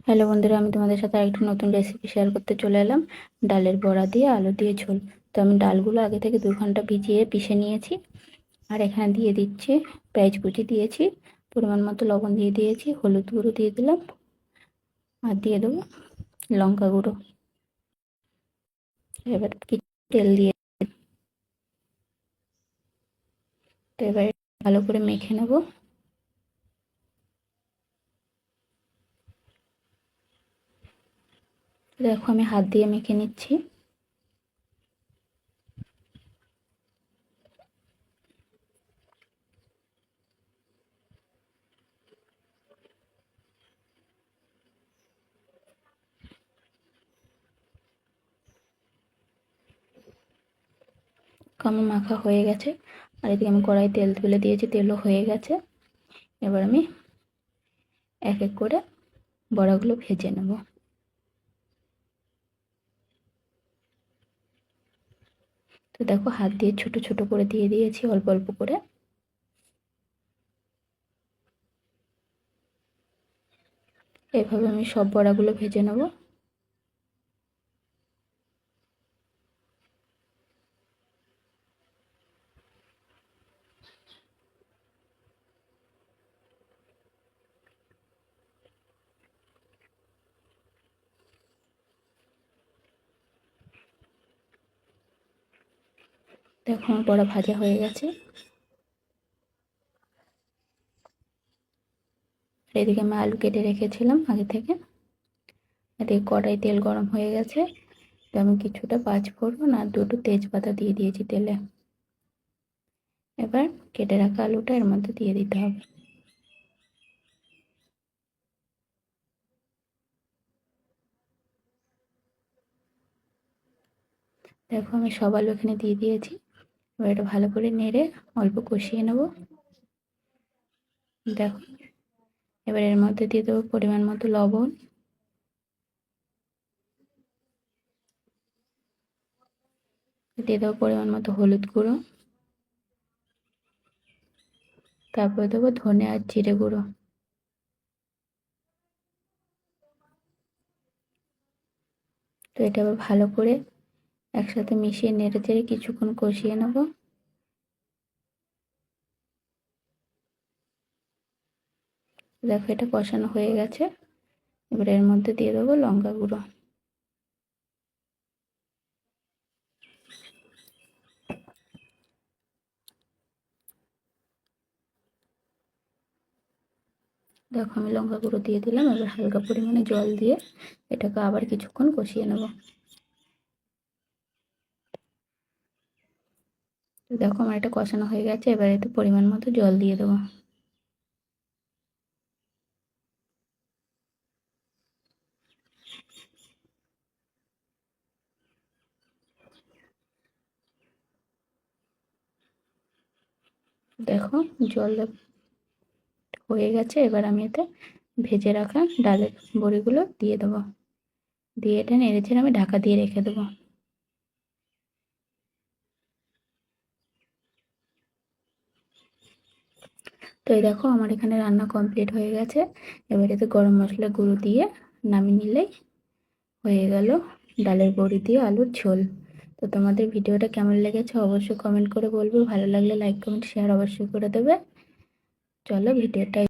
Hello বন্ধুরা, আমি তোমাদের সাথে আরেকটা নতুন রেসিপি শেয়ার করতে চলে এলাম। ডালের বড়া দিয়ে আলু দিয়ে ঝোল। তো আমি ডালগুলো আগে থেকে 2 ঘন্টা ভিজিয়ে পিষে নিয়েছি। আর এখানে দিয়ে দিচ্ছি পেঁয়াজ কুচি দিয়েছি, পরিমাণ মতো লবণ দিয়ে দিয়েছি, হলুদ গুঁড়ো দিয়ে দিলাম, আর দিয়ে দেবো লঙ্কা গুঁড়ো। এবার কি তেল দিয়ে, তো এবার ভালো করে মেখে নেব। দেখো আমি হাত দিয়ে মেখে নিচ্ছি। আমার মাখা হয়ে গেছে, আর এদিকে আমি কড়াই তেল তুলে দিয়েছি, তেলও হয়ে গেছে। এবার আমি এক এক করে বড়াগুলো ভেজে নেব। তো দেখো হাত দিয়ে ছোট ছোট করে দিয়ে দিয়েছি, অল্প অল্প করে। এভাবে আমি সব বড়াগুলো ভেজে নেব। দেখো আমার বড়া ভাজা হয়ে গেছে। এদিকে আমি আলু কেটে রেখেছিলাম আগে থেকে। এদিকে কড়াই তেল গরম হয়ে গেছে, তো আমি কিছুটা পাঁচফোড়ন আর দুটো তেজপাতা দিয়ে দিয়েছি তেলে। এবার কেটে রাখা আলুটা এর মধ্যে দিয়ে দিতে হবে। দেখো আমি সব আলু এখানে দিয়ে দিয়েছি। এবার এটা ভালো করে নেড়ে অল্প কষিয়ে নেব। দেখো এবার এর মধ্যে দিয়ে দেবো পরিমাণ মতো লবণ, দিয়ে দেবো পরিমাণ মতো হলুদ গুঁড়ো, তারপরে দেবো ধনে আর জিরে গুঁড়ো। তো এটা আবার ভালো করে একসাথে মিশিয়ে নেড়ে চেড়ে কিছুক্ষণ কষিয়ে নেব। দেখো এটা কষানো হয়ে গেছে। এবার এর মধ্যে দিয়ে দেবো লঙ্কা গুঁড়ো। দেখো আমি লঙ্কা গুঁড়ো দিয়ে দিলাম। এবার হালকা পরিমাণে জল দিয়ে এটাকে আবার কিছুক্ষণ কষিয়ে নেব। তো দেখো আমার এটা কষানো হয়ে গেছে। এবার এতে পরিমাণ মতো জল দিয়ে দেবো। দেখো জল হয়ে গেছে। এবার আমি এতে ভেজে রাখা ডালের বড়িগুলো দিয়ে দেবো। দিয়ে এটা নেড়ে চেড়ে আমি ঢাকা দিয়ে রেখে দেবো। তো এই দেখো আমার এখানে রান্না কমপ্লিট হয়ে গেছে। এবার এতে গরম মশলা গুঁড়ো দিয়ে নামিয়ে নিলেই হয়ে গেল ডালের বড়ি দিয়ে আলুর ঝোল। তো তোমাদের ভিডিওটা কেমন লেগেছে অবশ্যই কমেন্ট করে বলবে। ভালো লাগলে লাইক কমেন্ট শেয়ার অবশ্যই করে দেবে। চলো ভিডিওটা